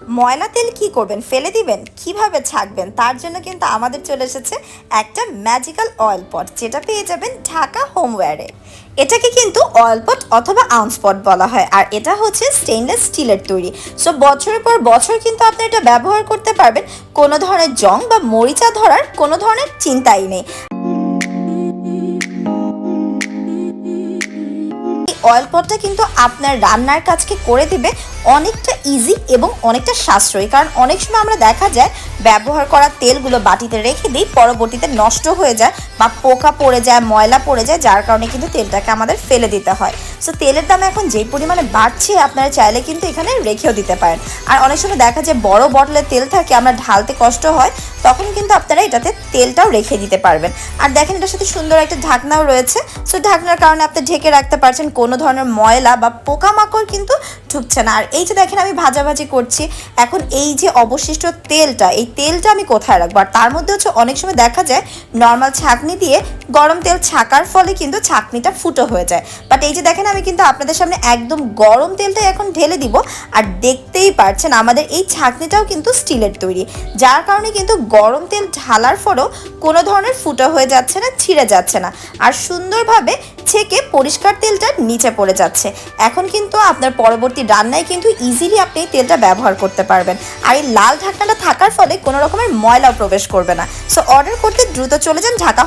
ময়লা তেল কি করবেন? ফেলে দিবেন? কিভাবে ছাঁকবেন? তার জন্য কিন্তু আমাদের চলে এসেছে একটা ম্যাজিক্যাল অয়েল পট, যেটা পেয়ে যাবেন ঢাকা হোমওয়্যারে। এটাকে কিন্তু অয়েল পট অথবা আউন্স পট বলা হয়, আর এটা হচ্ছে স্টেইনলেস স্টিলের তৈরি। সো বছরের পর বছর কিন্তু আপনি এটা ব্যবহার করতে পারবেন, কোনো ধরনের জং বা মরিচা ধরার কোনো ধরনের চিন্তাই নেই। অয়েল পটটা কিন্তু আপনার রান্নার কাজকে করে দিবে অনেকটা ইজি এবং অনেকটা সাশ্রয়ী। কারণ অনেক সময় আমরা দেখা যায় ব্যবহার করা তেলগুলো বাটিতে রেখে দিই, পরবর্তীতে নষ্ট হয়ে যায় বা পোকা পড়ে যায়, ময়লা পড়ে যায়, যার কারণে কিন্তু তেলটাকে আমাদের ফেলে দিতে হয়। সো তেলের দাম এখন যেই পরিমাণে বাড়ছে, আপনারা চাইলে কিন্তু এখানে রেখেও দিতে পারেন। আর অনেক সময় দেখা যায় বড় বটলের তেল থাকে, আমরা ঢালতে কষ্ট হয়, তখন কিন্তু আপনারা এটাতে তেলটাও রেখে দিতে পারবেন। আর দেখেন এটার সাথে সুন্দর একটা ঢাকনাও রয়েছে। সো ঢাকনার কারণে আপনি ঢেকে রাখতে পারছেন, কোনো ধরনের ময়লা বা পোকামাকড় কিন্তু ঢুকছে না। আর এই যে দেখেন আমি ভাজাভাজি করছি, এখন এই যে অবশিষ্ট তেলটা, এই তেলটা আমি কোথায় রাখবো? আর তার মধ্যে হচ্ছে অনেক সময় দেখা যায় নর্মাল ছাঁকনি দিয়ে গরম তেল ছাকার ফলে কিন্তু ছাঁকনিটা ফুটো হয়ে যায়। বাট এই যে দেখেন আমি কিন্তু আপনাদের সামনে একদম গরম তেলটাই এখন ঢেলে দিব। আর দেখতেই পারছেন আমাদের এই ছাঁকনিটাও কিন্তু স্টিলের তৈরি, যার কারণে কিন্তু গরম তেল ঢালার পরেও কোনো ধরনের ফুটো হয়ে যাচ্ছে না, ছিঁড়ে যাচ্ছে না, আর সুন্দরভাবে ছেঁকে পরিষ্কার তেলটা নিচে পড়ে যাচ্ছে। এখন কিন্তু আপনার পরবর্তী রান্নায় কিন্তু ইজিলি আপনি এই তেলটা ব্যবহার করতে পারবেন। আর এই লাল ঢাকনাটা থাকার ফলে কোনো রকমের ময়লাও প্রবেশ করবে না। সো অর্ডার করতে দ্রুত চলে যান ঢাকা